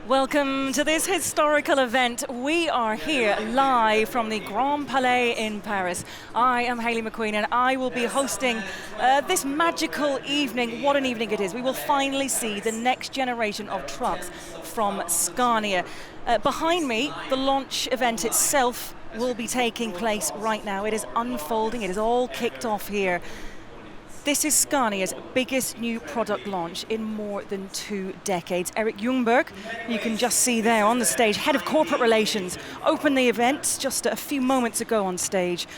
Welcome to this historical event. We are here live from the Grand Palais in Paris. I am Hayley McQueen and I will be hosting this magical evening. What an evening it is. We will finally see the next generation of trucks from Scania. Behind me, the launch event itself will be taking place right now. It is unfolding, it is all kicked off here. This is Scania's biggest new product launch in more than 2 decades. Erik Ljungberg, you can just see there on the stage, head of corporate relations, opened the event just a few moments ago on stage,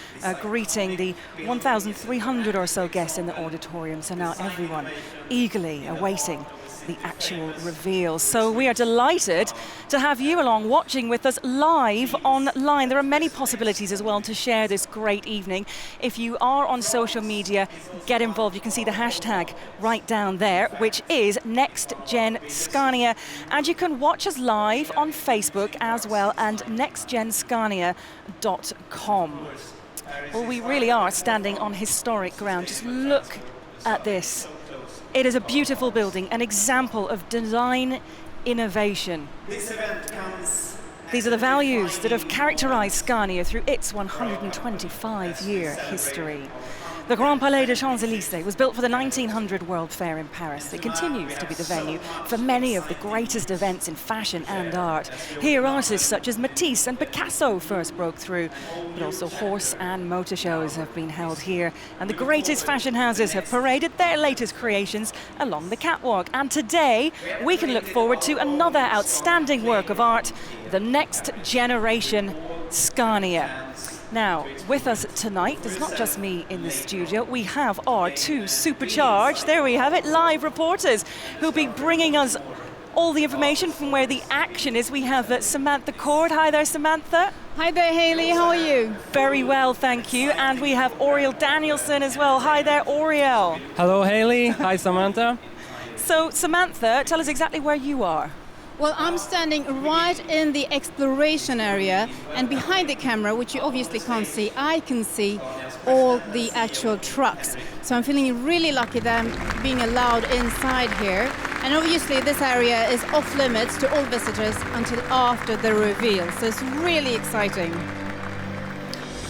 greeting the 1,300 or so guests in the auditorium. So now everyone eagerly awaiting the actual reveal. So we are delighted to have you along watching with us live online. There are many possibilities as well to share this great evening. If you are on social media, get involved. You can see the hashtag right down there, which is NextGenScania. And you can watch us live on Facebook as well, and nextgenscania.com. Well, we really are standing on historic ground. Just look at this. It is a beautiful building, an example of design innovation. These are the values that have characterized Scania through its 125-year history. The Grand Palais des Champs-Élysées was built for the 1900 World Fair in Paris. It continues to be the venue for many of the greatest events in fashion and art. Here artists such as Matisse and Picasso first broke through, but also horse and motor shows have been held here. And the greatest fashion houses have paraded their latest creations along the catwalk. And today, we can look forward to another outstanding work of art, the next generation Scania. Now, with us tonight, there's not just me in the studio, we have our 2 supercharged, there we have it, live reporters who'll be bringing us all the information from where the action is. We have Samantha Cord. Hi there, Samantha. Hi there, Hayley, how are you? Very well, thank you. And we have Oriel Danielson as well. Hi there, Oriel. Hello, Hayley. Hi, Samantha. So, Samantha, tell us exactly where you are. Well, I'm standing right in the exploration area, and behind the camera, which you obviously can't see, I can see all the actual trucks. So I'm feeling really lucky that I'm being allowed inside here. And obviously this area is off limits to all visitors until after the reveal. So it's really exciting.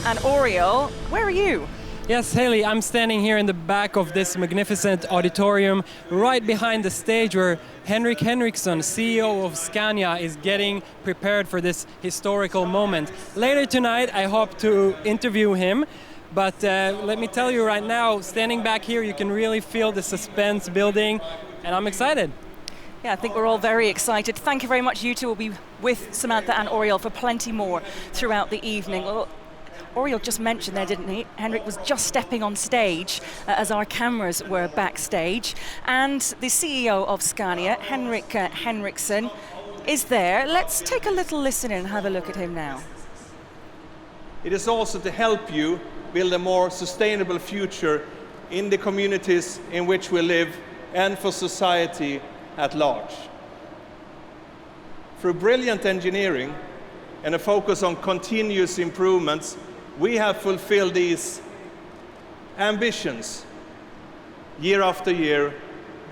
And Oriel, where are you? Yes, Hayley, I'm standing here in the back of this magnificent auditorium, right behind the stage where Henrik Henriksson, CEO of Scania, is getting prepared for this historical moment. Later tonight, I hope to interview him, but let me tell you right now, standing back here, you can really feel the suspense building, and I'm excited. Yeah, I think we're all very excited. Thank you very much. You two will be with Samantha and Oriel for plenty more throughout the evening. Well, Oriel just mentioned there, didn't he? Henrik was just stepping on stage as our cameras were backstage. And the CEO of Scania, Henrik Henriksson, is there. Let's take a little listen and have a look at him now. It is also to help you build a more sustainable future in the communities in which we live and for society at large. Through brilliant engineering and a focus on continuous improvements, we have fulfilled these ambitions year after year,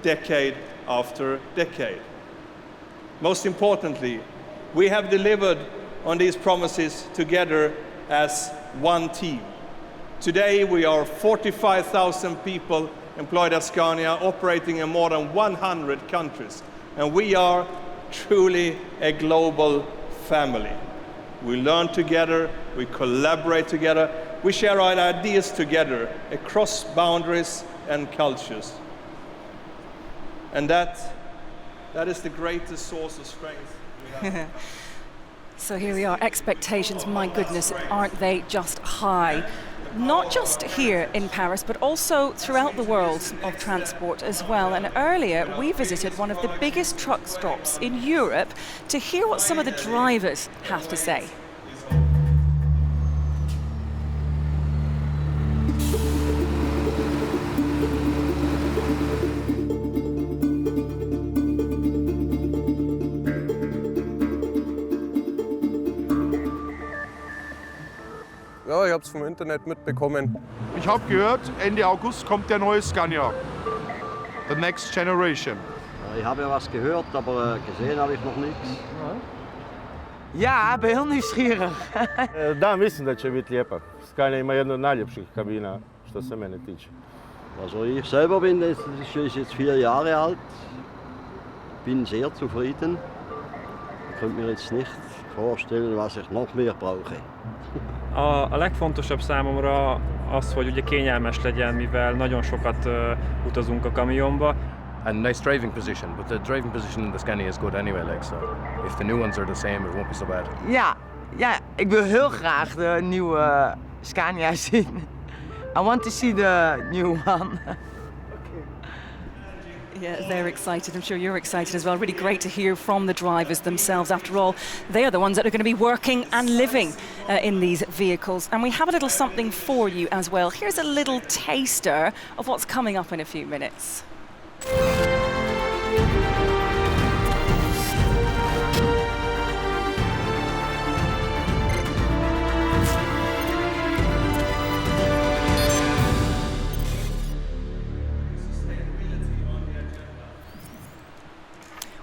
decade after decade. Most importantly, we have delivered on these promises together as one team. Today we are 45,000 people employed at Scania, operating in more than 100 countries, and we are truly a global family. We learn together, we collaborate together, we share our ideas together across boundaries and cultures. And that is the greatest source of strength we have. So here we are, expectations, my goodness, aren't they just high? Not just here in Paris, but also throughout the world of transport as well. And earlier, we visited one of the biggest truck stops in Europe to hear what some of the drivers have to say. Ja, ich habe es vom Internet mitbekommen. Ich habe gehört, Ende August kommt der neue Scania. The Next Generation. Ich habe ja was gehört, aber gesehen habe ich noch nichts. Ja, ik ben heel nieuwsgierig. Da, mislim da će biti lijepa. Scania ima jednu od najljepših kabina što se mene tiče. Also ich selber bin jetzt 4 Jahre alt, bin sehr zufrieden. Ich könnte mir jetzt nicht vorstellen, was ich noch mehr brauche. A legfontosabb számomra az, hogy ugye kényelmes legyen, mivel nagyon sokat utazunk a kamionba. And nice driving position, but the driving position in the Scania is good anyway, like, so if the new ones are the same, it won't be so bad. Ja, ik wil heel graag de nieuwe Scania zien. I want to see the new one. Yeah, they're excited. I'm sure you're excited as well. Really great to hear from the drivers themselves. After all, they are the ones that are going to be working and living in these vehicles. And we have a little something for you as well. Here's a little taster of what's coming up in a few minutes.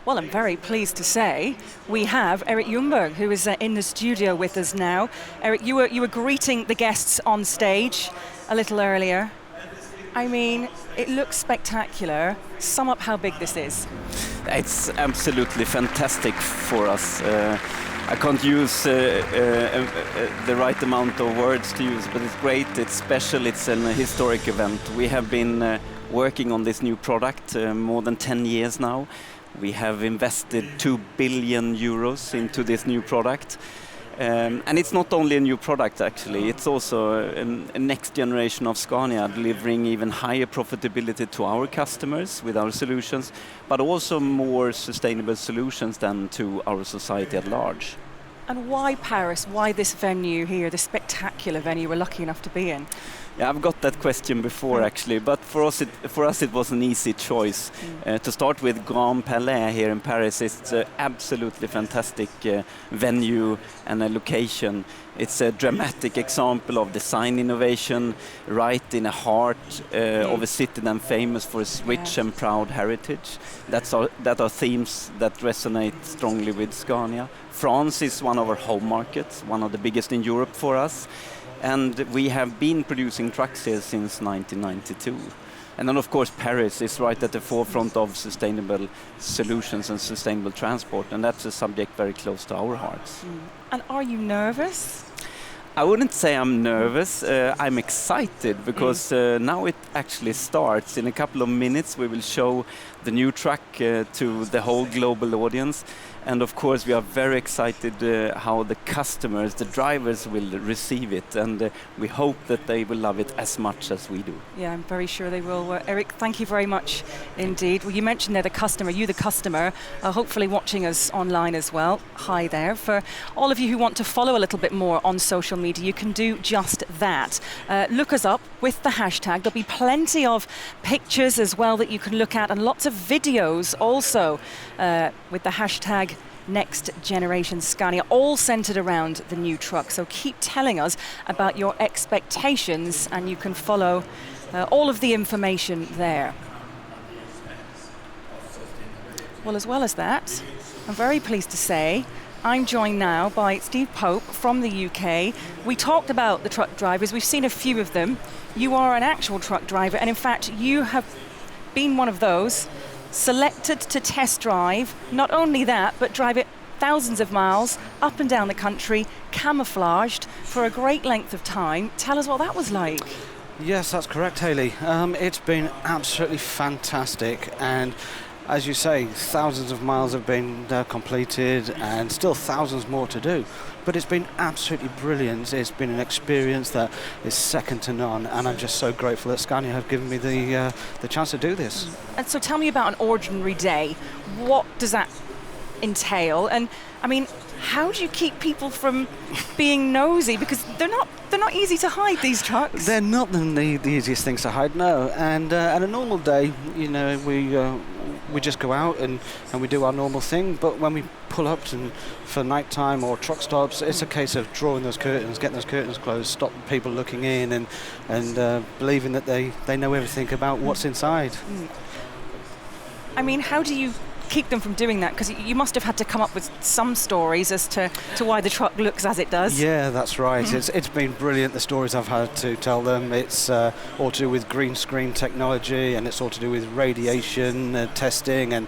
Well, I'm very pleased to say we have Erik Ljungberg, who is in the studio with us now. Erik, you were greeting the guests on stage a little earlier. I mean, it looks spectacular. Sum up how big this is. It's absolutely fantastic for us. I can't use the right amount of words to use, but it's great, it's special, it's an historic event. We have been working on this new product more than 10 years now. We have invested 2 billion euros into this new product. And it's not only a new product, actually, it's also a next generation of Scania, delivering even higher profitability to our customers with our solutions, but also more sustainable solutions than to our society at large. And why Paris? Why this venue here, this spectacular venue we're lucky enough to be in? Yeah, I've got that question before, actually, but for us it was an easy choice. To start with, Grand Palais here in Paris, it's an absolutely fantastic venue and a location. It's a dramatic example of design innovation, right in the heart of a city then famous for its rich and proud heritage. That are themes that resonate strongly with Scania. France is one of our home markets, one of the biggest in Europe for us. And we have been producing trucks here since 1992. And then, of course, Paris is right at the forefront of sustainable solutions and sustainable transport, and that's a subject very close to our hearts. And are you nervous? I wouldn't say I'm nervous. I'm excited because now it actually starts. In a couple of minutes, we will show the new truck to the whole global audience. And of course, we are very excited how the customers, the drivers will receive it. And we hope that they will love it as much as we do. Yeah, I'm very sure they will. Erik, thank you very much indeed. Well, you mentioned there the customer, you the customer, hopefully watching us online as well. Hi there. For all of you who want to follow a little bit more on social media, you can do just that. Look us up with the hashtag. There'll be plenty of pictures as well that you can look at, and lots of videos also with the hashtag Next Generation Scania, all centered around the new truck. So keep telling us about your expectations and you can follow all of the information there. Well, as well as that, I'm very pleased to say I'm joined now by Steve Pope from the UK. We talked about the truck drivers. We've seen a few of them. You are an actual truck driver, and in fact, you have been one of those selected to test drive, not only that, but drive it thousands of miles up and down the country, camouflaged for a great length of time. Tell us what that was like. Yes, that's correct, Hayley. It's been absolutely fantastic, and as you say, thousands of miles have been completed and still thousands more to do. But it's been absolutely brilliant. It's been an experience that is second to none, and I'm just so grateful that Scania have given me the chance to do this. And so tell me about an ordinary day. What does that entail? And I mean, how do you keep people from being nosy? Because they're not easy to hide, these trucks. They're not the easiest things to hide, no. And on a normal day, you know, we just go out and we do our normal thing. But when we pull up for night time or truck stops, it's a case of drawing those curtains, getting those curtains closed, stop people looking in, and believing that they know everything about what's inside. I mean, how do you keep them from doing that? Because you must have had to come up with some stories as to why the truck looks as it does. Yeah, that's right. It's been brilliant, the stories I've had to tell them. It's all to do with green screen technology, and it's all to do with radiation testing and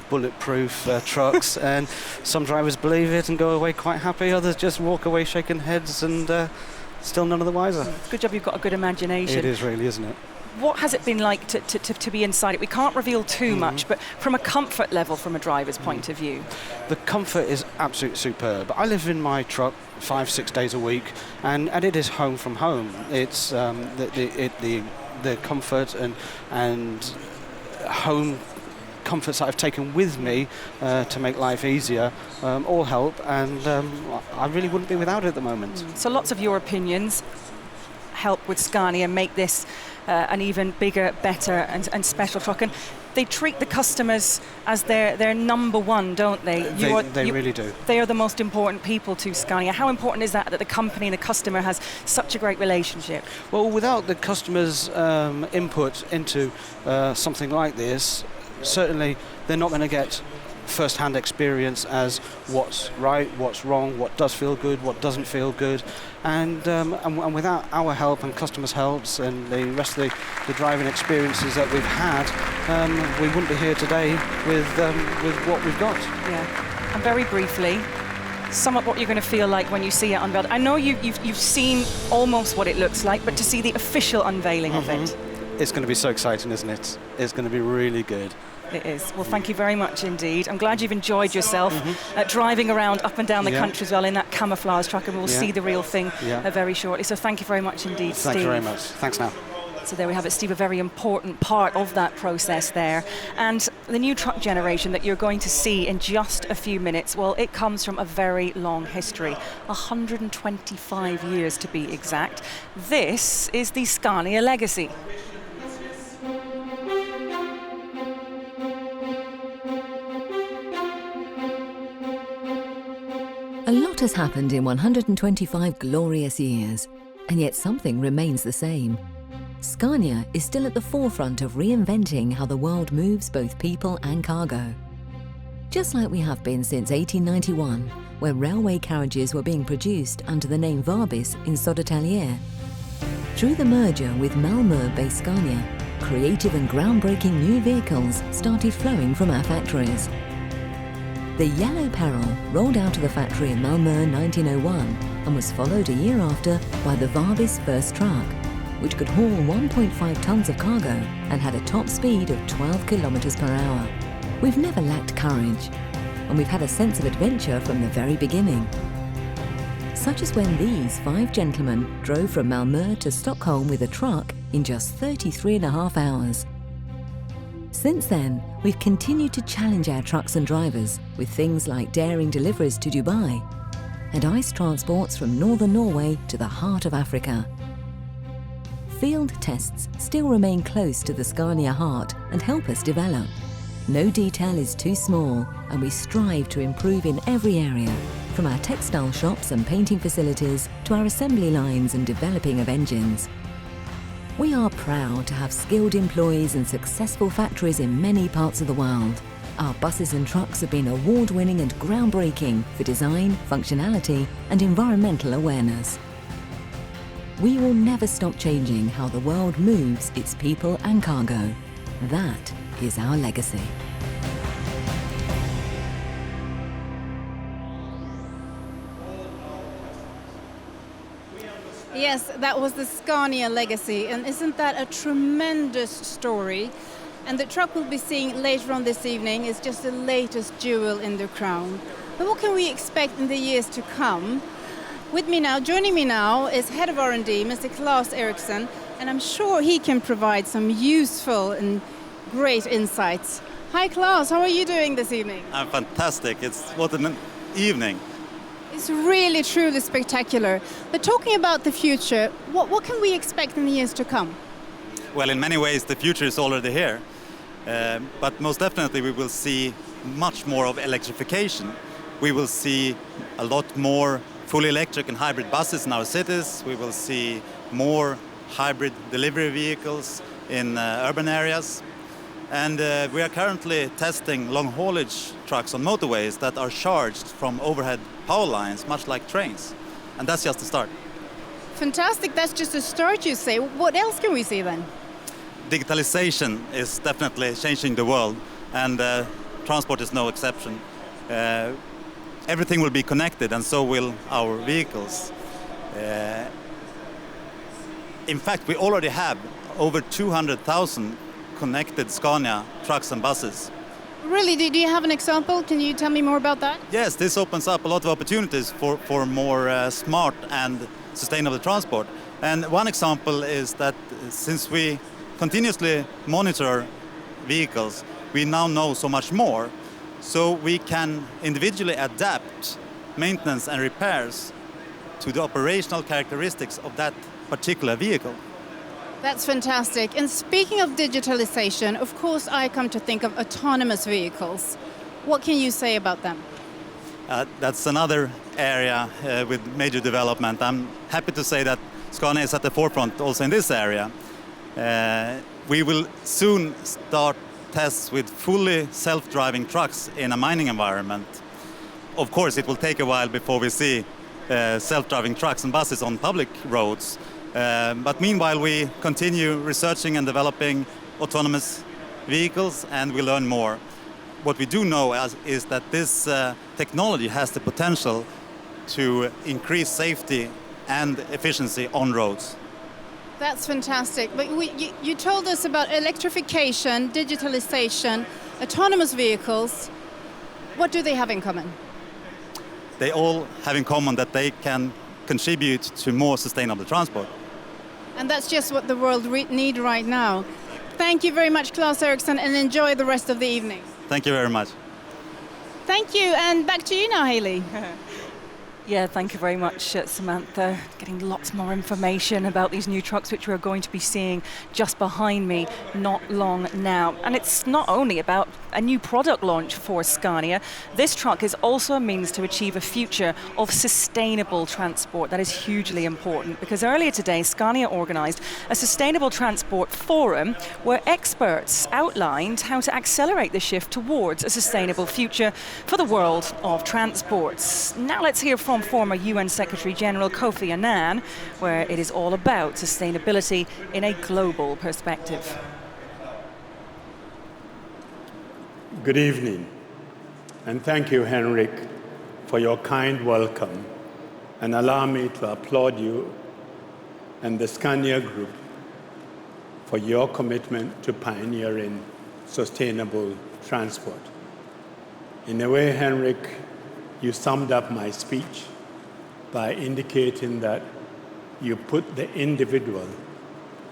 bulletproof trucks. And some drivers believe it and go away quite happy. Others just walk away shaking heads and still none of the wiser. Good job you've got a good imagination. It is really, isn't it? What has it been like to be inside it? We can't reveal too much, but from a comfort level, from a driver's point of view. The comfort is absolutely superb. I live in my truck 5-6 days a week, and it is home from home. It's the comfort and home comforts that I've taken with me to make life easier all help, and I really wouldn't be without it at the moment. So lots of your opinions help with Scania make this an even bigger, better and special truck. And they treat the customers as their number one, don't they? They really do. They are the most important people to Scania. How important is that the company and the customer has such a great relationship? Well, without the customer's input into something like this, certainly they're not going to get first-hand experience as what's right, what's wrong, what does feel good, what doesn't feel good, and without our help and customers' helps and the rest of the driving experiences that we've had, we wouldn't be here today with what we've got. Yeah, and very briefly, sum up what you're going to feel like when you see it unveiled. I know you've seen almost what it looks like, but to see the official unveiling of it. It's going to be so exciting, isn't it? It's going to be really good. It is. Well, thank you very much indeed. I'm glad you've enjoyed yourself driving around up and down the country as well in that camouflage truck, and we'll see the real thing very shortly. So thank you very much indeed, Steve. Thank you very much. Thanks now. So there we have it, Steve, a very important part of that process there. And the new truck generation that you're going to see in just a few minutes, well, it comes from a very long history, 125 years to be exact. This is the Scania legacy. A lot has happened in 125 glorious years, and yet something remains the same. Scania is still at the forefront of reinventing how the world moves both people and cargo. Just like we have been since 1891, where railway carriages were being produced under the name Varbis in Södertälje. Through the merger with Malmö-based Scania, creative and groundbreaking new vehicles started flowing from our factories. The Yellow Peril rolled out of the factory in Malmö in 1901 and was followed a year after by the Varbis first truck, which could haul 1.5 tons of cargo and had a top speed of 12 kilometers per hour. We've never lacked courage, and we've had a sense of adventure from the very beginning. Such as when these 5 gentlemen drove from Malmö to Stockholm with a truck in just 33.5 hours. Since then, we've continued to challenge our trucks and drivers with things like daring deliveries to Dubai and ice transports from northern Norway to the heart of Africa. Field tests still remain close to the Scania heart and help us develop. No detail is too small, and we strive to improve in every area, from our textile shops and painting facilities to our assembly lines and developing of engines. We are proud to have skilled employees and successful factories in many parts of the world. Our buses and trucks have been award-winning and groundbreaking for design, functionality, and environmental awareness. We will never stop changing how the world moves its people and cargo. That is our legacy. Yes, that was the Scania legacy, and isn't that a tremendous story? And the truck we'll be seeing later on this evening is just the latest jewel in the crown. But what can we expect in the years to come? With me now, joining me now, is Head of R&D, Mr. Claes Eriksson, and I'm sure he can provide some useful and great insights. Hi Claes, how are you doing this evening? I'm fantastic. What an evening. It's really, truly spectacular. But talking about the future, what can we expect in the years to come? Well, in many ways, the future is already here. But most definitely, we will see much more of electrification. We will see a lot more fully electric and hybrid buses in our cities. We will see more hybrid delivery vehicles in urban areas. And we are currently testing long haulage trucks on motorways that are charged from overhead power lines, much like trains. And that's just the start. Fantastic, that's just a start, you say. What else can we see then? Digitalization is definitely changing the world, and transport is no exception. Everything will be connected, and so will our vehicles. In fact, we already have over 200,000 connected Scania trucks and buses. Really, do you have an example? Can you tell me more about that? Yes, this opens up a lot of opportunities for more smart and sustainable transport. And one example is that since we continuously monitor vehicles, we now know so much more, so we can individually adapt maintenance and repairs to the operational characteristics of that particular vehicle. That's fantastic. And speaking of digitalization, of course I come to think of autonomous vehicles. What can you say about them? That's another area with major development. I'm happy to say that Scania is at the forefront also in this area. We will soon start tests with fully self-driving trucks in a mining environment. Of course, it will take a while before we see self-driving trucks and buses on public roads. But meanwhile, we continue researching and developing autonomous vehicles, and we learn more. What we do know is that this technology has the potential to increase safety and efficiency on roads. That's fantastic. But you told us about electrification, digitalization, autonomous vehicles. What do they have in common? They all have in common that they can contribute to more sustainable transport. And that's just what the world needs right now. Thank you very much, Claes Eriksson, and enjoy the rest of the evening. Thank you very much. Thank you, and back to you now, Hayley. Yeah, thank you very much, Samantha. Getting lots more information about these new trucks, which we're going to be seeing just behind me not long now. And it's not only about a new product launch for Scania. This truck is also a means to achieve a future of sustainable transport. That is hugely important, because earlier today, Scania organised a sustainable transport forum where experts outlined how to accelerate the shift towards a sustainable future for the world of transports. Now let's hear from former UN Secretary General Kofi Annan, where it is all about sustainability in a global perspective. Good evening, and thank you, Henrik, for your kind welcome, and allow me to applaud you and the Scania Group for your commitment to pioneering sustainable transport. In a way, Henrik, you summed up my speech by indicating that you put the individual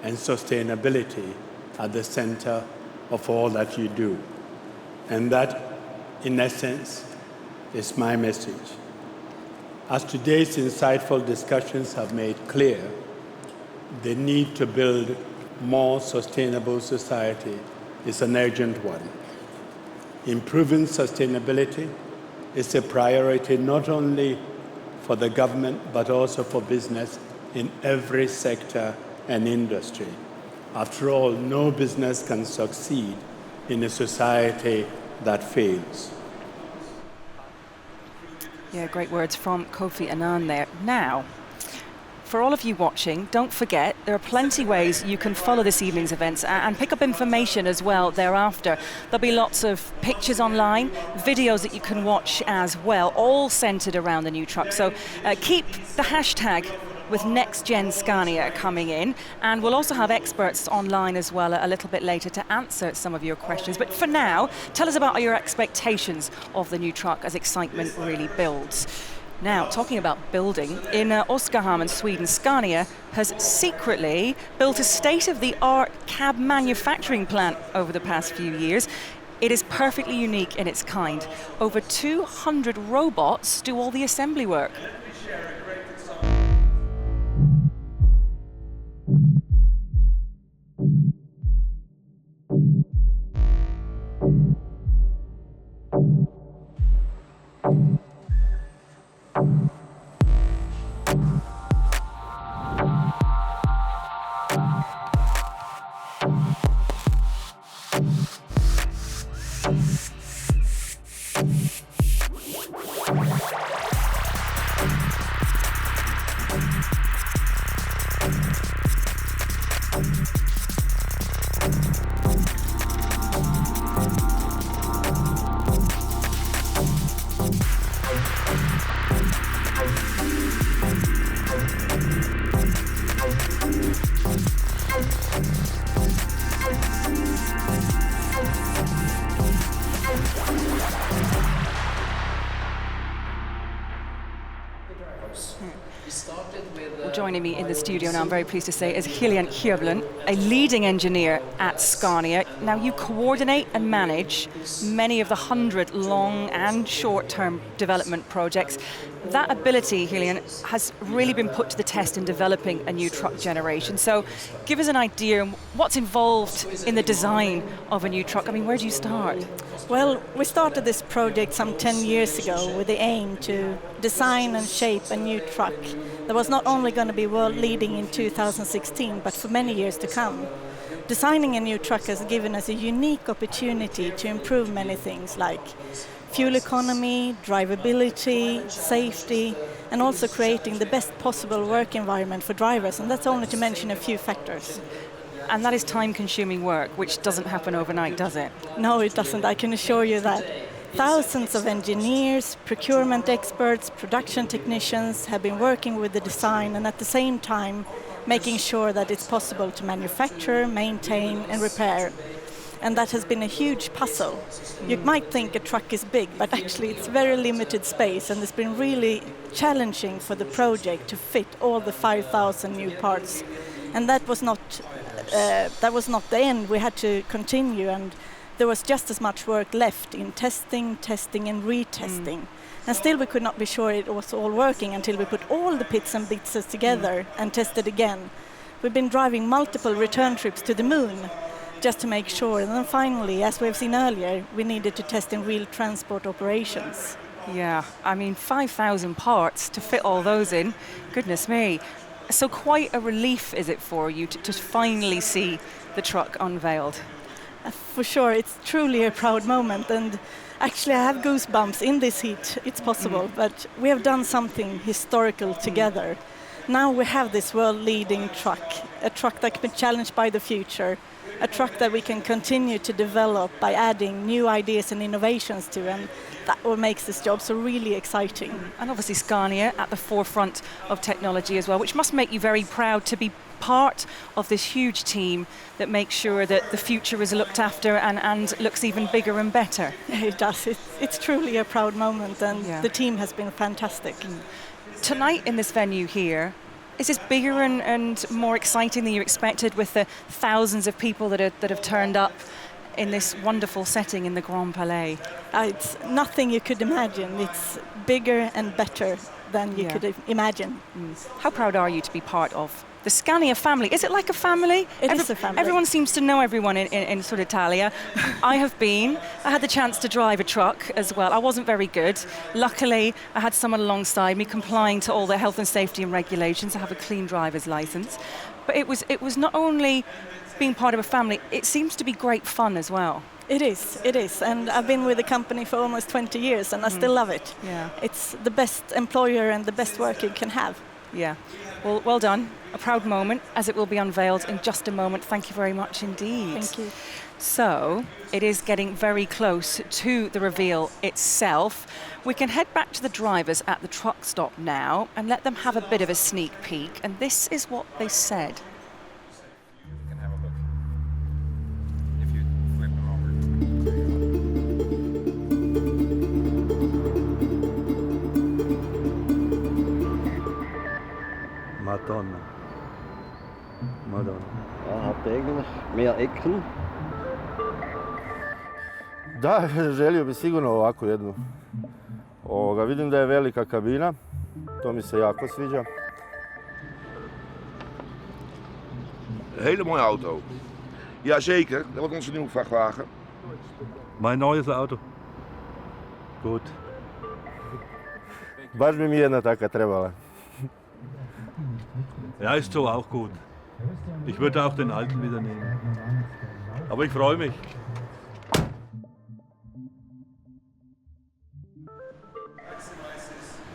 and sustainability at the center of all that you do. And that, in essence, is my message. As today's insightful discussions have made clear, the need to build more sustainable society is an urgent one. Improving sustainability is a priority not only for the government, but also for business in every sector and industry. After all, no business can succeed in a society that fails. Yeah, great words from Kofi Annan there. Now, for all of you watching, don't forget there are plenty ways you can follow this evening's events and pick up information as well thereafter. There'll be lots of pictures online, videos that you can watch as well, all centered around the new truck. So keep the hashtag with Next Gen Scania coming in, and we'll also have experts online as well a little bit later to answer some of your questions. But for now, tell us about your expectations of the new truck as excitement really builds. Now, talking about building, in Oskarshamn, Sweden, Scania has secretly built a state-of-the-art cab manufacturing plant over the past few years. It is perfectly unique in its kind. Over 200 robots do all the assembly work. Joining me in the studio now, I'm very pleased to say, is Gillian Hjöblen, a leading engineer at Scania. Now, you coordinate and manage many of the 100 long and short-term development projects. That ability, Gillian, has really been put to the test in developing a new truck generation. So give us an idea, what's involved in the design of a new truck? I mean, where do you start? Well, we started this project some 10 years ago with the aim to design and shape a new truck that was not only going to be world leading in 2016, but for many years to come. Designing a new truck has given us a unique opportunity to improve many things like fuel economy, drivability, safety, and also creating the best possible work environment for drivers, and that's only to mention a few factors. And that is time-consuming work, which doesn't happen overnight, does it? No, it doesn't, I can assure you that. Thousands of engineers, procurement experts, production technicians have been working with the design and at the same time making sure that it's possible to manufacture, maintain and repair. And that has been a huge puzzle. You might think a truck is big, but actually it's very limited space, and it's been really challenging for the project to fit all the 5,000 new parts. And that was not the end. We had to continue, and there was just as much work left in testing and retesting. And still we could not be sure it was all working until we put all the bits and pieces together and tested again. We've been driving multiple return trips to the moon just to make sure. And then finally, as we've seen earlier, we needed to test in real transport operations. Yeah, I mean, 5,000 parts to fit all those in, goodness me. So quite a relief is it for you to finally see the truck unveiled? For sure, it's truly a proud moment, and actually I have goosebumps in this heat. It's possible, but we have done something historical together. Now we have this world-leading truck, a truck that can be challenged by the future, a truck that we can continue to develop by adding new ideas and innovations to, and that's what makes this job so really exciting. And obviously Scania at the forefront of technology as well, which must make you very proud to be part of this huge team that makes sure that the future is looked after and looks even bigger and better. It does. It's truly a proud moment, and the team has been fantastic. Tonight in this venue here, is this bigger and more exciting than you expected with the thousands of people that have turned up in this wonderful setting in the Grand Palais? It's nothing you could imagine. It's bigger and better than you could imagine. How proud are you to be part of the Scania family? Is it like a family? It is a family. Everyone seems to know everyone in Sud Italia. I had the chance to drive a truck as well. I wasn't very good. Luckily, I had someone alongside me complying to all the health and safety and regulations. I have a clean driver's license. But it was not only being part of a family, it seems to be great fun as well. It is, and I've been with the company for almost 20 years and I still love it. Yeah. It's the best employer and the best work you can have. Yeah, well done. A proud moment, as it will be unveiled in just a moment. Thank you very much indeed. Thank you. So, it is getting very close to the reveal itself. We can head back to the drivers at the truck stop now and let them have a bit of a sneak peek, and this is what they said. Madonna. Ja, hat eigentlich mehr Ecken. Da, želio bi sigurno ovako jednu. Vidim da je velika kabina, to mi se jako sviđa. Een hele mooie auto. Jazeker, dat wordt onze nieuwe vrachtwagen. Mijn nieuwe auto. Goed. Baš bi mi jedna taka trebala. Ja, ist so auch gut. Ich würde auch den alten wieder nehmen. Aber ich freue mich.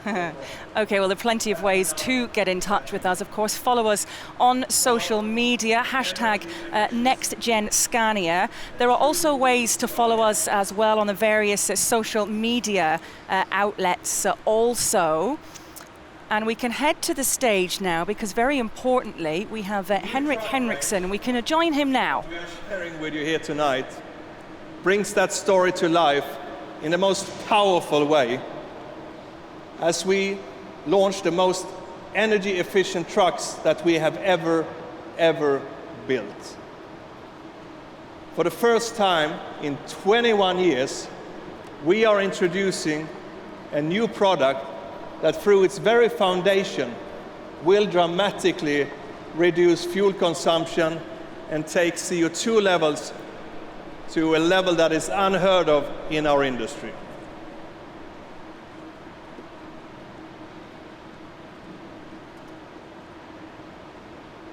Okay, well, there are plenty of ways to get in touch with us. Of course, follow us on social media, hashtag NextGenScania. There are also ways to follow us as well on the various social media outlets also. And we can head to the stage now because, very importantly, we have Henrik Henriksson, and we can join him now. We are sharing with you here tonight brings that story to life in the most powerful way as we launch the most energy efficient trucks that we have ever built. For the first time in 21 years, we are introducing a new product that through its very foundation will dramatically reduce fuel consumption and take CO2 levels to a level that is unheard of in our industry.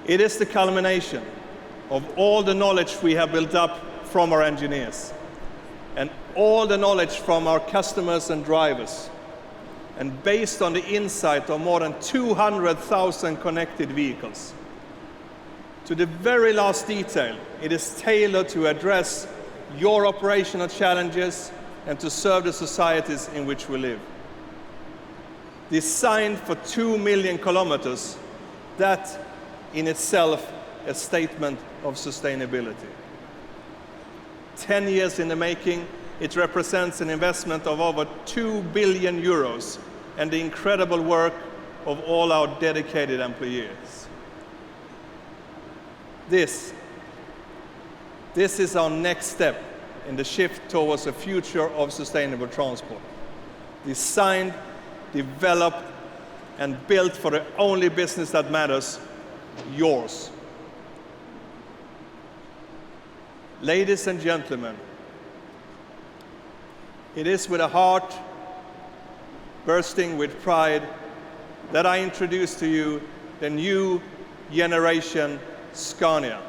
It is the culmination of all the knowledge we have built up from our engineers and all the knowledge from our customers and drivers, and based on the insight of more than 200,000 connected vehicles. To the very last detail, it is tailored to address your operational challenges and to serve the societies in which we live. Designed for 2 million kilometers, that in itself a statement of sustainability. 10 years in the making, it represents an investment of over 2 billion euros and the incredible work of all our dedicated employees. This is our next step in the shift towards a future of sustainable transport. Designed, developed, and built for the only business that matters, yours. Ladies and gentlemen, it is with a heart bursting with pride that I introduce to you the new generation Scania.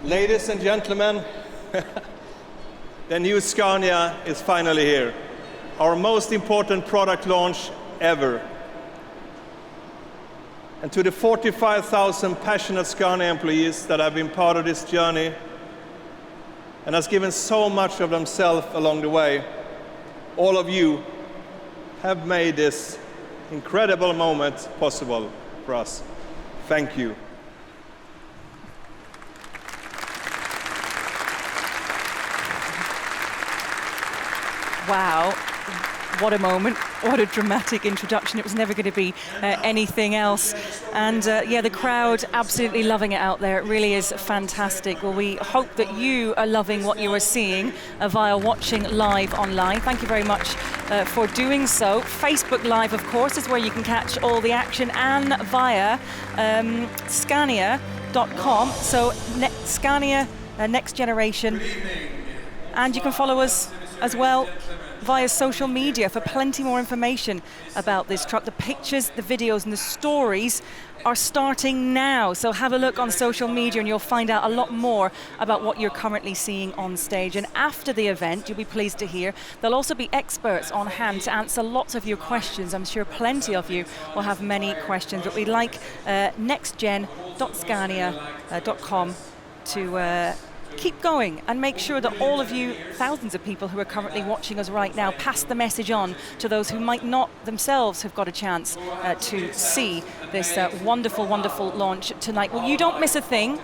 Ladies and gentlemen, the new Scania is finally here. Our most important product launch ever. And to the 45,000 passionate Scania employees that have been part of this journey, and has given so much of themselves along the way. All of you have made this incredible moment possible for us. Thank you. Wow, what a moment, what a dramatic introduction. It was never going to be anything else. And yeah, the crowd absolutely loving it out there. It really is fantastic. Well, we hope that you are loving what you are seeing via watching live online. Thank you very much for doing so. Facebook Live, of course, is where you can catch all the action, and via Scania.com. So Scania, Next Generation. And you can follow us as well via social media for plenty more information about this truck. The pictures, the videos and the stories are starting now. So have a look on social media and you'll find out a lot more about what you're currently seeing on stage. And after the event, you'll be pleased to hear, there'll also be experts on hand to answer lots of your questions. I'm sure plenty of you will have many questions, but we'd like nextgen.scania.com to keep going and make sure that all of you, thousands of people who are currently watching us right now, pass the message on to those who might not themselves have got a chance to see this wonderful, wonderful launch tonight. Well, you don't miss a thing.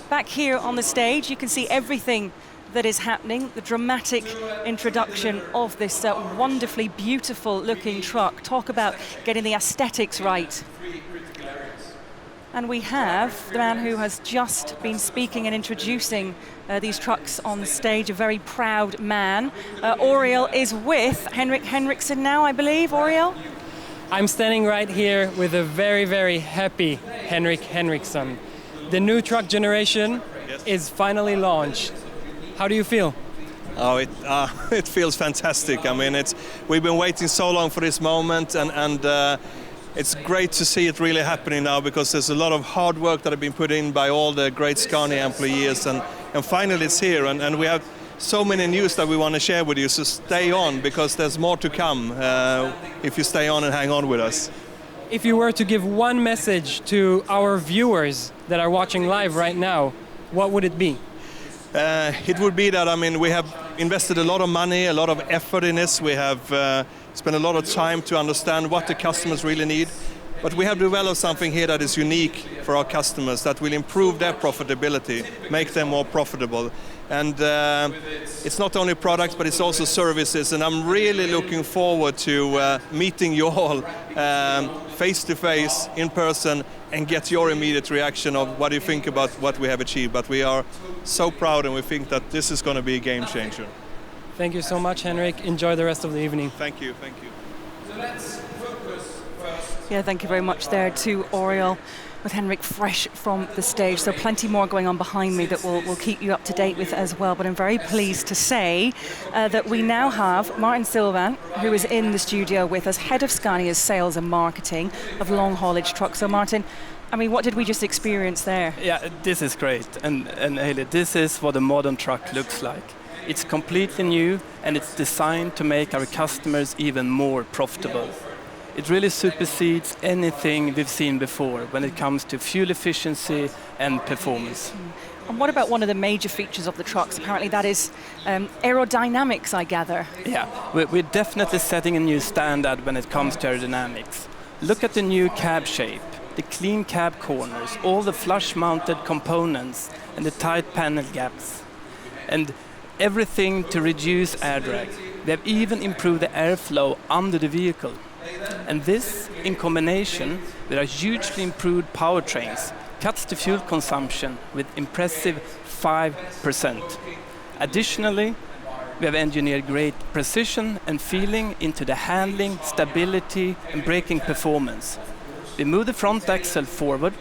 Back here on the stage, you can see everything that is happening, the dramatic introduction of this wonderfully beautiful looking truck. Talk about getting the aesthetics right. And we have the man who has just been speaking and introducing these trucks on stage, a very proud man. Oriel is with Henrik Henriksson now, I believe. Oriel? I'm standing right here with a very, very happy Henrik Henriksson. The new truck generation is finally launched. How do you feel? Oh, it feels fantastic. I mean, we've been waiting so long for this moment, and it's great to see it really happening now, because there's a lot of hard work that have been put in by all the great Scania employees, and finally it's here, and we have so many news that we want to share with you, so stay on, because there's more to come if you stay on and hang on with us. If you were to give one message to our viewers that are watching live right now, what would it be? It would be that, I mean, we have invested a lot of money, a lot of effort in this. We have spent a lot of time to understand what the customers really need. But we have developed something here that is unique for our customers, that will improve their profitability, make them more profitable. And it's not only products, but it's also services. And I'm really looking forward to meeting you all face to face, in person, and get your immediate reaction of what you think about what we have achieved. But we are so proud, and we think that this is going to be a game changer. Thank you so much, Henrik. Enjoy the rest of the evening. Thank you, thank you. So let's focus first. Yeah, thank you very much there to Oriel, with Henrik fresh from the stage. So plenty more going on behind me that we'll keep you up to date with as well. But I'm very pleased to say that we now have Martin Sylvan, who is in the studio with us, head of Scania's sales and marketing of long haulage trucks. So Martin, I mean, what did we just experience there? Yeah, this is great. And Haley, this is what a modern truck looks like. It's completely new, and it's designed to make our customers even more profitable. It really supersedes anything we've seen before when it comes to fuel efficiency and performance. And what about one of the major features of the trucks? Apparently that is aerodynamics, I gather. Yeah, we're definitely setting a new standard when it comes to aerodynamics. Look at the new cab shape, the clean cab corners, all the flush-mounted components, and the tight panel gaps. And everything to reduce air drag. We have even improved the airflow under the vehicle. And this, in combination with our hugely improved powertrains, cuts the fuel consumption with impressive 5%. Additionally, we have engineered great precision and feeling into the handling, stability and braking performance. We move the front axle forward,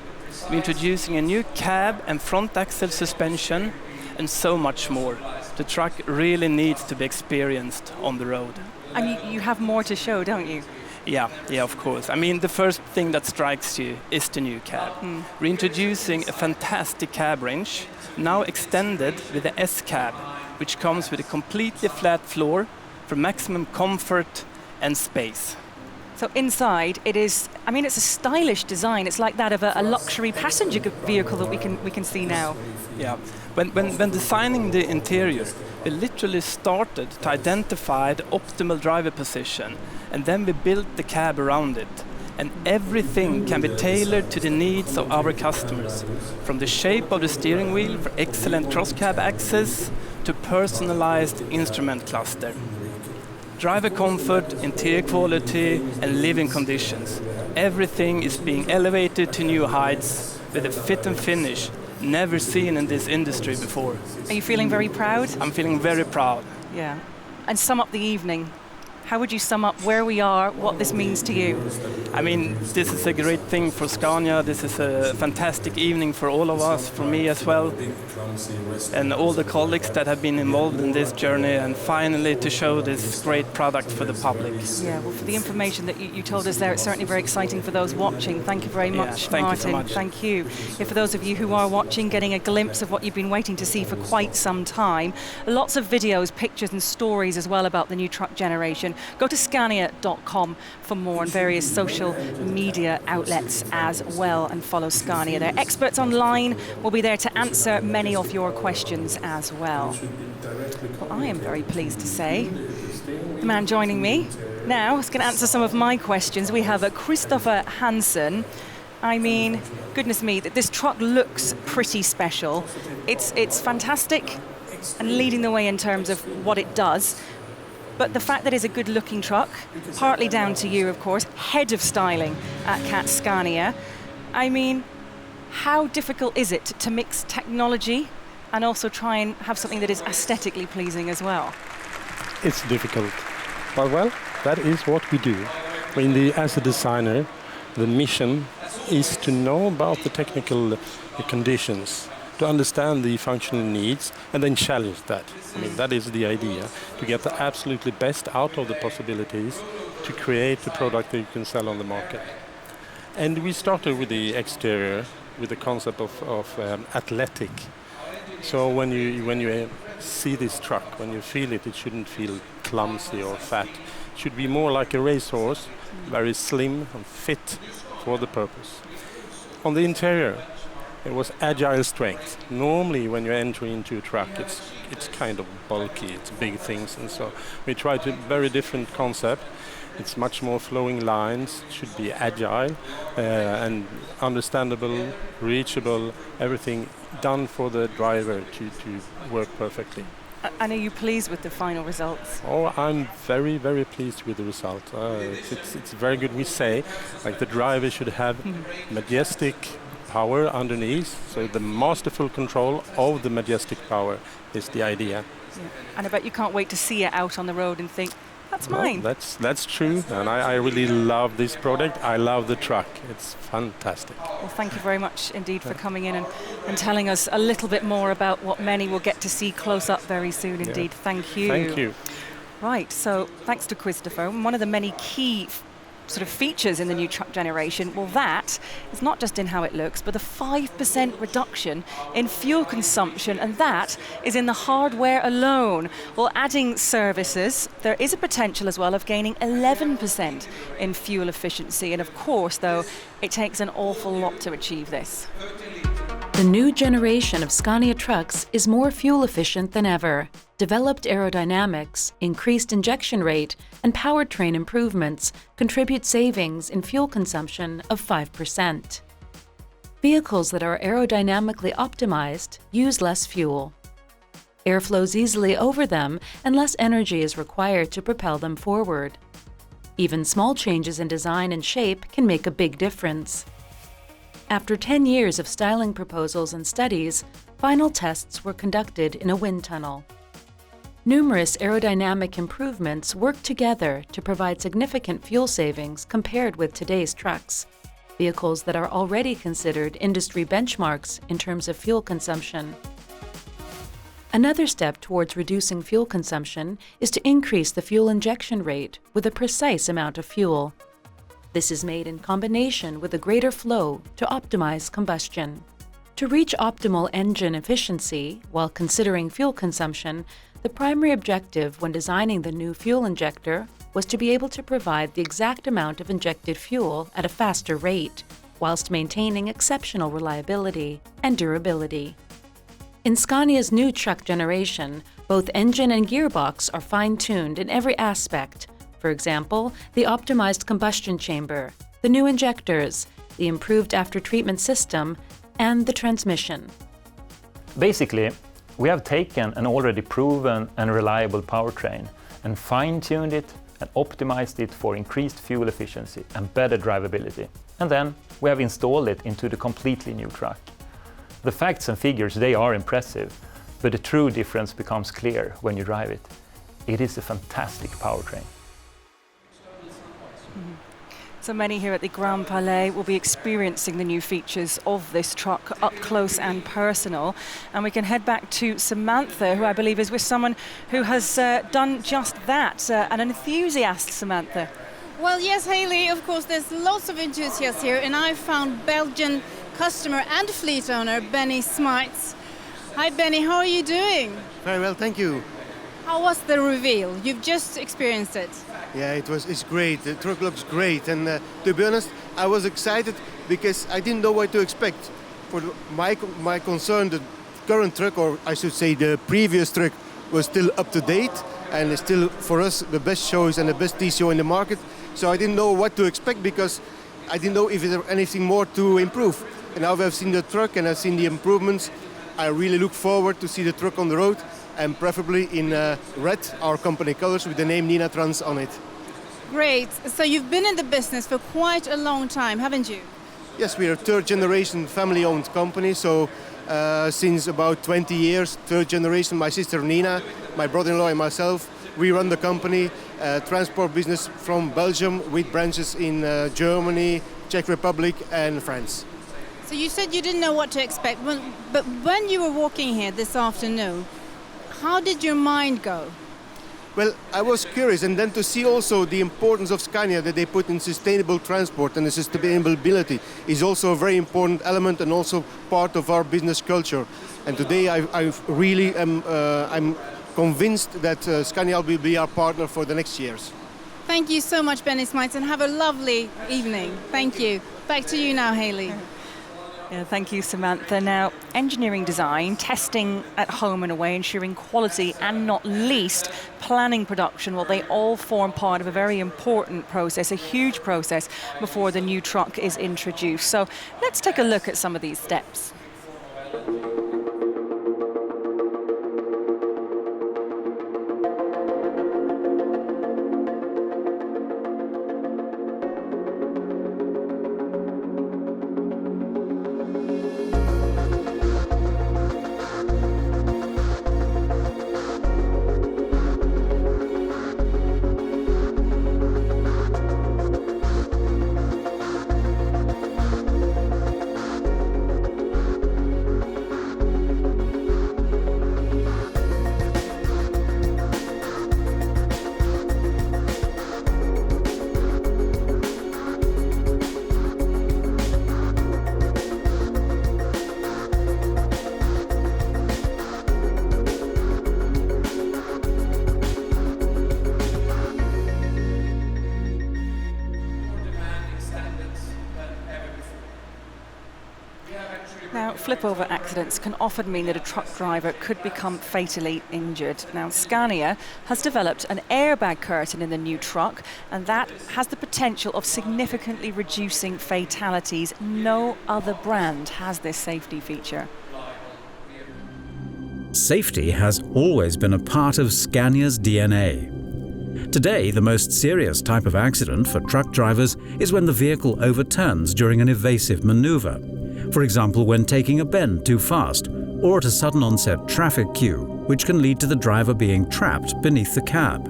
we're introducing a new cab and front axle suspension, and so much more. The truck really needs to be experienced on the road. And you have more to show, don't you? Yeah, of course. I mean, the first thing that strikes you is the new cab. We're introducing a fantastic cab range, now extended with the S-cab, which comes with a completely flat floor for maximum comfort and space. So inside, it is, I mean, it's a stylish design. It's like that of a luxury passenger vehicle that we can see now. Yeah. When designing the interior, we literally started to identify the optimal driver position, and then we built the cab around it. And everything can be tailored to the needs of our customers, from the shape of the steering wheel for excellent cross-cab access to personalized instrument cluster. Driver comfort, interior quality, and living conditions. Everything is being elevated to new heights with a fit and finish never seen in this industry before. Are you feeling very proud? I'm feeling very proud. Yeah. And sum up the evening. How would you sum up where we are, what this means to you? I mean, this is a great thing for Scania. This is a fantastic evening for all of us, for me as well, and all the colleagues that have been involved in this journey, and finally to show this great product for the public. Yeah, well, for the information that you told us there, it's certainly very exciting for those watching. Thank you very much, thank Martin. you so much. Thank you. Yeah, for those of you who are watching, getting a glimpse of what you've been waiting to see for quite some time. Lots of videos, pictures and stories as well about the new truck generation. Go to Scania.com for more on various social media outlets as well, and follow Scania. Their experts online will be there to answer many of your questions as well. Well, I am very pleased to say the man joining me now is going to answer some of my questions. We have Christopher Hansen. I mean, goodness me, this truck looks pretty special. It's fantastic and leading the way in terms of what it does. But the fact that it's a good-looking truck, partly down to you, of course, head of styling at CAT Scania. I mean, how difficult is it to mix technology and also try and have something that is aesthetically pleasing as well? It's difficult. But well, that is what we do. As a designer, the mission is to know about the technical conditions, to understand the functional needs, and then challenge that. I mean, that is the idea, to get the absolutely best out of the possibilities to create a product that you can sell on the market. And we started with the exterior, with the concept of athletic. So when you see this truck, when you feel it, it shouldn't feel clumsy or fat. It should be more like a racehorse, very slim and fit for the purpose. On the interior, it was agile strength. Normally, when you enter into a truck, it's kind of bulky, it's big things, and so we tried a very different concept. It's much more flowing lines, it should be agile and understandable, reachable, everything done for the driver to work perfectly. And are you pleased with the final results? Oh, I'm very, very pleased with the result. It's very good. We say, like, the driver should have majestic power underneath, so the masterful control of the majestic power is the idea. Yeah. And I bet you can't wait to see it out on the road and think, that's mine. That's true, and I really love this product. I love the truck. It's fantastic. Well, thank you very much indeed for coming in and telling us a little bit more about what many will get to see close up very soon indeed. Thank you. Thank you. Right, so thanks to Christopher. One of the many key sort of features in the new truck generation, well, that is not just in how it looks, but a 5% reduction in fuel consumption, and that is in the hardware alone. Well, adding services, there is a potential as well of gaining 11% in fuel efficiency, and of course, though, it takes an awful lot to achieve this. The new generation of Scania trucks is more fuel efficient than ever. Developed aerodynamics, increased injection rate, and powertrain improvements contribute savings in fuel consumption of 5%. Vehicles that are aerodynamically optimized use less fuel. Air flows easily over them and less energy is required to propel them forward. Even small changes in design and shape can make a big difference. After 10 years of styling proposals and studies, final tests were conducted in a wind tunnel. Numerous aerodynamic improvements work together to provide significant fuel savings compared with today's trucks, vehicles that are already considered industry benchmarks in terms of fuel consumption. Another step towards reducing fuel consumption is to increase the fuel injection rate with a precise amount of fuel. This is made in combination with a greater flow to optimize combustion. To reach optimal engine efficiency while considering fuel consumption, the primary objective when designing the new fuel injector was to be able to provide the exact amount of injected fuel at a faster rate, whilst maintaining exceptional reliability and durability. In Scania's new truck generation, both engine and gearbox are fine-tuned in every aspect. For example, the optimized combustion chamber, the new injectors, the improved after-treatment system, and the transmission. Basically, we have taken an already proven and reliable powertrain and fine-tuned it and optimized it for increased fuel efficiency and better drivability. And then we have installed it into the completely new truck. The facts and figures, they are impressive, but the true difference becomes clear when you drive it. It is a fantastic powertrain. So many here at the Grand Palais will be experiencing the new features of this truck up close and personal. And we can head back to Samantha, who I believe is with someone who has done just that, an enthusiast, Samantha. Well, yes, Haley, of course, there's lots of enthusiasts here, and I found Belgian customer and fleet owner Benny Smites. Hi, Benny, how are you doing? Very well, thank you. How was the reveal? You've just experienced it. Yeah, it's great. The truck looks great, and to be honest, I was excited because I didn't know what to expect. For my concern, the current truck, or I should say the previous truck, was still up to date, and is still for us the best choice and the best TCO in the market. So I didn't know what to expect because I didn't know if there was anything more to improve. And now I've seen the truck and I've seen the improvements. I really look forward to see the truck on the road, and preferably in red, our company colors, with the name Nina Trans on it. Great. So you've been in the business for quite a long time, haven't you? Yes, we are a third generation family-owned company, so since about 20 years, third generation, my sister Nina, my brother-in-law and myself, we run the company, transport business from Belgium with branches in Germany, Czech Republic and France. So you said you didn't know what to expect, but when you were walking here this afternoon, how did your mind go? Well, I was curious, and then to see also the importance of Scania that they put in sustainable transport and the sustainability is also a very important element and also part of our business culture. And today I really am I'm convinced that Scania will be our partner for the next years. Thank you so much, Benny Smites, and have a lovely evening. Thank you. Back to you now, Haley. Yeah, thank you, Samantha. Now, engineering design, testing at home and away, ensuring quality, and not least, planning production, well, they all form part of a very important process, a huge process, before the new truck is introduced. So let's take a look at some of these steps. Now, flip-over accidents can often mean that a truck driver could become fatally injured. Now, Scania has developed an airbag curtain in the new truck, and that has the potential of significantly reducing fatalities. No other brand has this safety feature. Safety has always been a part of Scania's DNA. Today, the most serious type of accident for truck drivers is when the vehicle overturns during an evasive maneuver. For example, when taking a bend too fast, or at a sudden onset traffic queue, which can lead to the driver being trapped beneath the cab.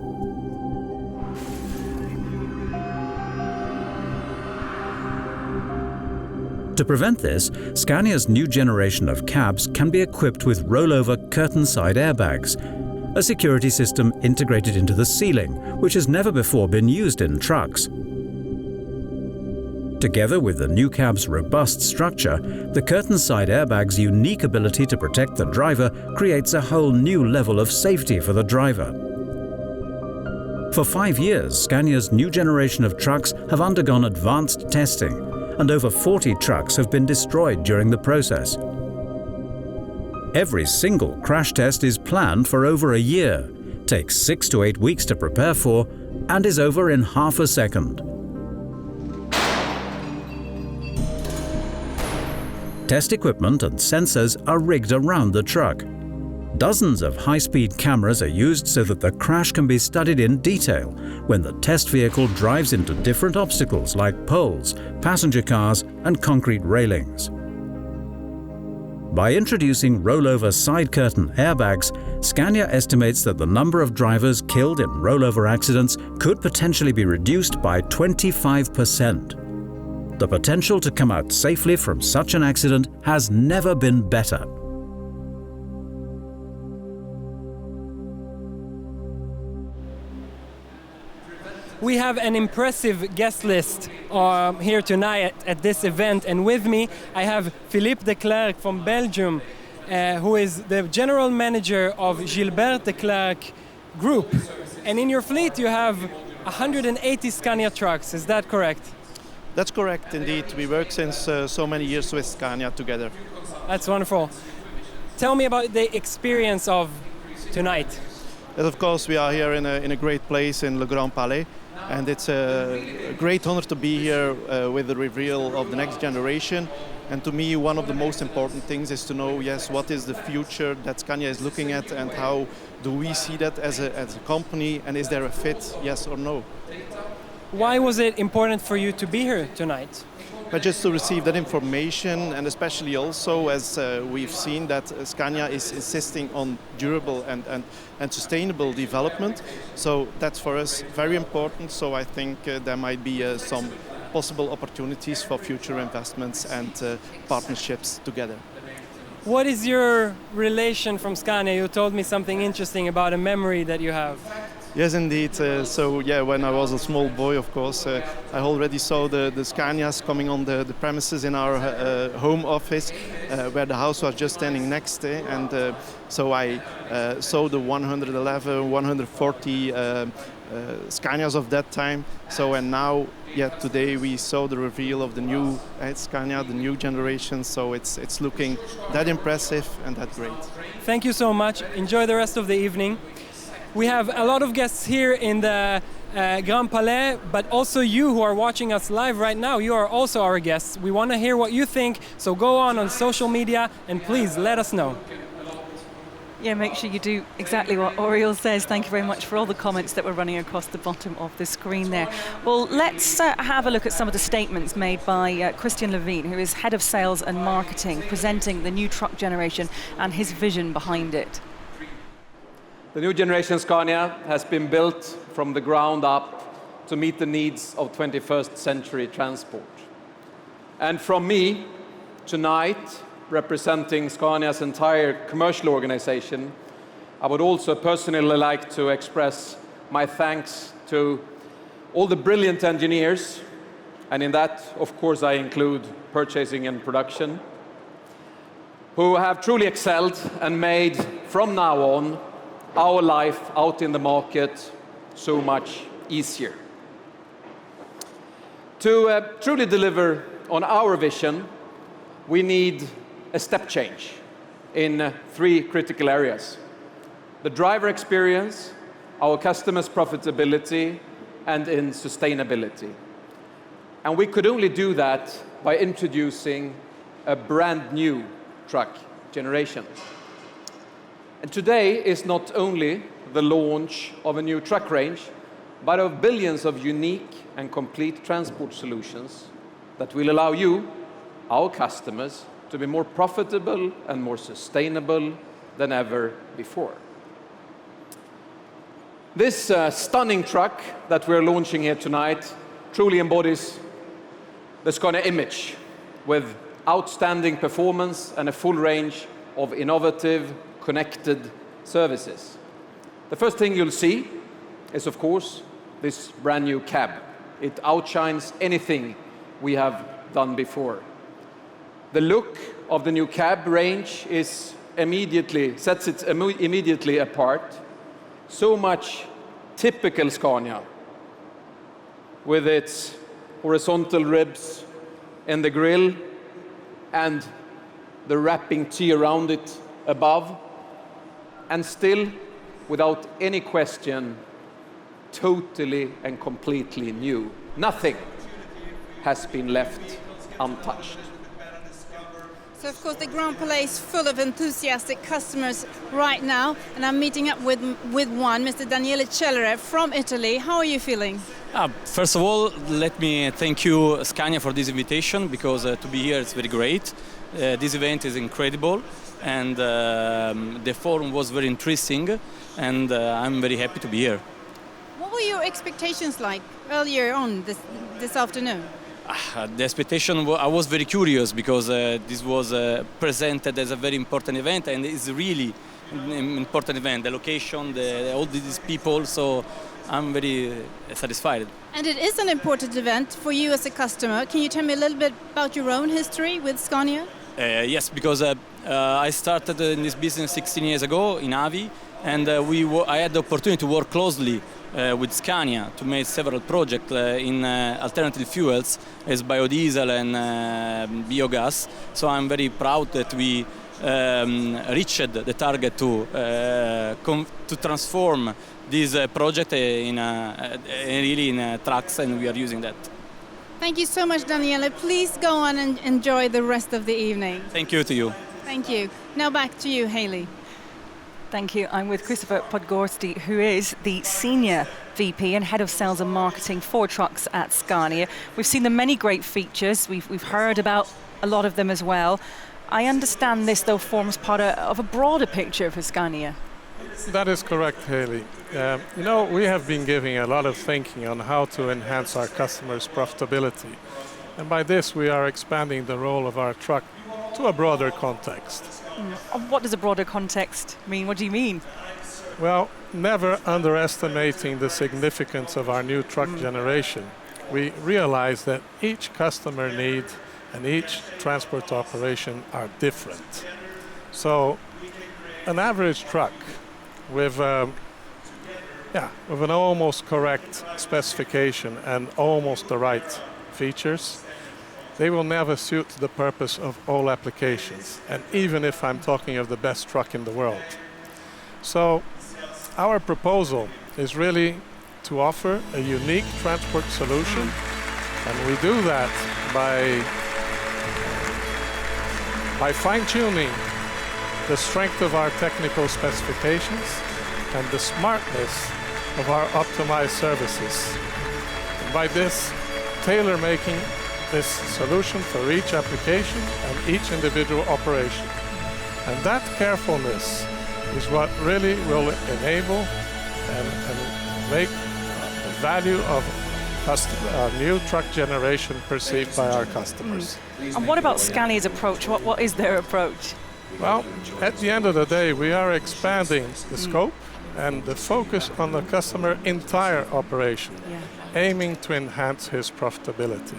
To prevent this, Scania's new generation of cabs can be equipped with rollover curtain side airbags, a security system integrated into the ceiling, which has never before been used in trucks. Together with the new cab's robust structure, the curtain side airbag's unique ability to protect the driver creates a whole new level of safety for the driver. For 5 years, Scania's new generation of trucks have undergone advanced testing, and over 40 trucks have been destroyed during the process. Every single crash test is planned for over a year, takes 6 to 8 weeks to prepare for, and is over in half a second. Test equipment and sensors are rigged around the truck. Dozens of high-speed cameras are used so that the crash can be studied in detail when the test vehicle drives into different obstacles like poles, passenger cars, and concrete railings. By introducing rollover side curtain airbags, Scania estimates that the number of drivers killed in rollover accidents could potentially be reduced by 25%. The potential to come out safely from such an accident has never been better. We have an impressive guest list here tonight at this event, and with me I have Philippe de Klerk from Belgium, who is the general manager of Gilbert de Klerk Group. And in your fleet you have 180 Scania trucks, is that correct? That's correct indeed. We work since so many years with Scania together. That's wonderful. Tell me about the experience of tonight. And of course we are here in a great place in Le Grand Palais. And it's a great honor to be here with the reveal of the next generation. And to me, one of the most important things is to know, yes, what is the future that Scania is looking at, and how do we see that as a company, and is there a fit, yes or no? Why was it important for you to be here tonight? But just to receive that information, and especially also as we've seen that Scania is insisting on durable and sustainable development. So that's for us very important. So I think there might be some possible opportunities for future investments and partnerships together. What is your relation from Scania? You told me something interesting about a memory that you have. Yes, indeed. So yeah, when I was a small boy, of course, I already saw the Scanias coming on the premises in our home office, where the house was just standing next. And so I saw the 111, 140 Scanias of that time. So and now, yeah, today we saw the reveal of the new Scania, the new generation. So it's looking that impressive and that great. Thank you so much. Enjoy the rest of the evening. We have a lot of guests here in the Grand Palais, but also you who are watching us live right now, you are also our guests. We want to hear what you think, so go on social media and please let us know. Yeah, make sure you do exactly what Oriol says. Thank you very much for all the comments that were running across the bottom of the screen there. Well, let's have a look at some of the statements made by Christian Levine, who is Head of Sales and Marketing, presenting the new truck generation and his vision behind it. The new generation Scania has been built from the ground up to meet the needs of 21st century transport. And from me, tonight, representing Scania's entire commercial organization, I would also personally like to express my thanks to all the brilliant engineers, and in that, of course, I include purchasing and production, who have truly excelled and made, from now on, our life out in the market so much easier. To truly deliver on our vision, we need a step change in 3 critical areas: the driver experience, our customers' profitability, and in sustainability. And we could only do that by introducing a brand new truck generation. And today is not only the launch of a new truck range, but of billions of unique and complete transport solutions that will allow you, our customers, to be more profitable and more sustainable than ever before. This stunning truck that we're launching here tonight truly embodies the Scania image, with outstanding performance and a full range of innovative, connected services. The first thing you'll see is, of course, this brand new cab. It outshines anything we have done before. The look of the new cab range sets it immediately apart. So much typical Scania, with its horizontal ribs in the grille and the wrapping T around it above, and still, without any question, totally and completely new. Nothing has been left untouched. So of course the Grand Palais is full of enthusiastic customers right now, and I'm meeting up with one, Mr. Daniele Cellere from Italy. How are you feeling? First of all, let me thank you, Scania, for this invitation, because to be here is very great. This event is incredible, and the forum was very interesting, and I'm very happy to be here. What were your expectations like earlier on this afternoon? The expectation, I was very curious, because this was presented as a very important event, and it's really an important event. The location, all these people, so I'm very satisfied. And it is an important event for you as a customer. Can you tell me a little bit about your own history with Scania? Yes, because I started in this business 16 years ago in Avi, and I had the opportunity to work closely with Scania to make several projects in alternative fuels as biodiesel and biogas. So I'm very proud that we reached the target to transform this project in trucks, and we are using that. Thank you so much, Daniele. Please go on and enjoy the rest of the evening. Thank you to you. Thank you. Now back to you, Haley. Thank you. I'm with Christopher Podgorski, who is the Senior VP and Head of Sales and Marketing for Trucks at Scania. We've seen the many great features. We've heard about a lot of them as well. I understand this, though, forms part of a broader picture for Scania. That is correct, Haley. You know, we have been giving a lot of thinking on how to enhance our customers' profitability. And by this, we are expanding the role of our truck to a broader context. What does a broader context mean? What do you mean? Well, never underestimating the significance of our new truck generation. We realize that each customer need and each transport operation are different. So an average truck with an almost correct specification and almost the right features, they will never suit the purpose of all applications, and even if I'm talking of the best truck in the world. So our proposal is really to offer a unique transport solution, and we do that by fine-tuning the strength of our technical specifications and the smartness of our optimized services. And by this, tailor-making this solution for each application and each individual operation. And that carefulness is what really will enable and make the value of new truck generation perceived by our customers. And what about Scania's approach? What is their approach? Well, at the end of the day, we are expanding the scope and the focus on the customer entire operation, aiming to enhance his profitability.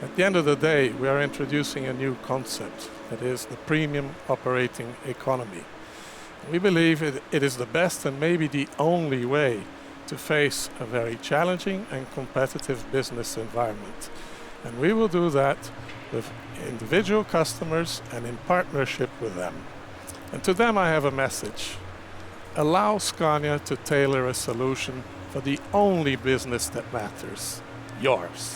At the end of the day, we are introducing a new concept, that is the premium operating economy. We believe it is the best and maybe the only way to face a very challenging and competitive business environment. And we will do that with individual customers and in partnership with them. And to them I have a message. Allow Scania to tailor a solution for the only business that matters, yours.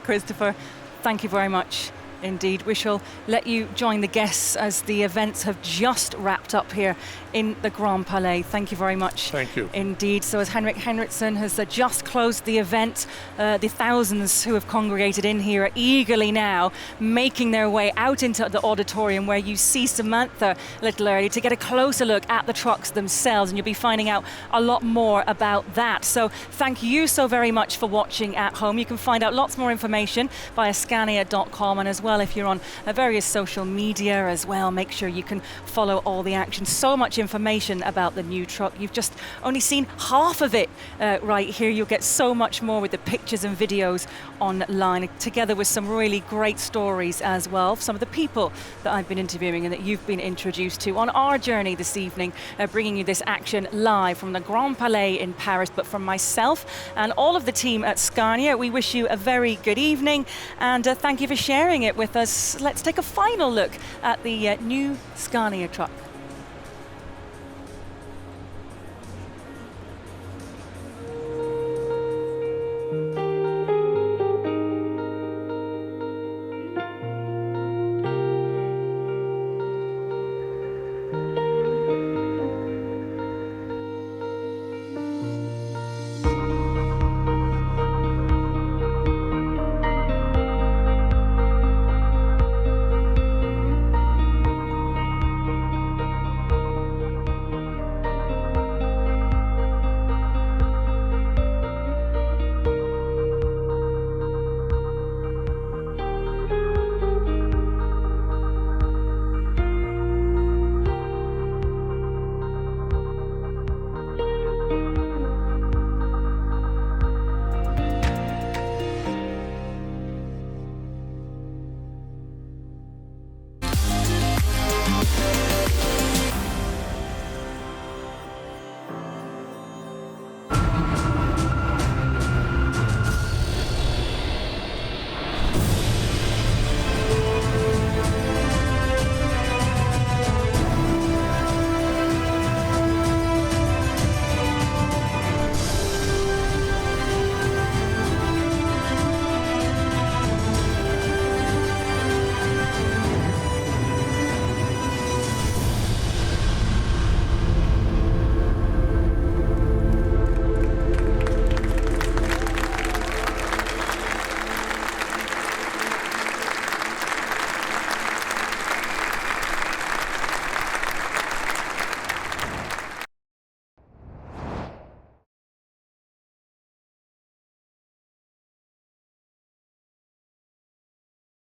Christopher, thank you very much indeed. We shall let you join the guests as the events have just wrapped up here in the Grand Palais. Thank you very much. Thank you. Indeed. So as Henrik Henriksson has just closed the event, the thousands who have congregated in here are eagerly now making their way out into the auditorium where you see Samantha a little early to get a closer look at the trucks themselves, and you'll be finding out a lot more about that. So thank you so very much for watching at home. You can find out lots more information via scania.com, and as well well if you're on various social media as well. Make sure you can follow all the action. So much information about the new truck. You've just only seen half of it right here. You'll get so much more with the pictures and videos online, together with some really great stories as well. Some of the people that I've been interviewing and that you've been introduced to on our journey this evening, bringing you this action live from the Grand Palais in Paris. But from myself and all of the team at Scania, we wish you a very good evening, and thank you for sharing it with us. Let's take a final look at the new Scania truck.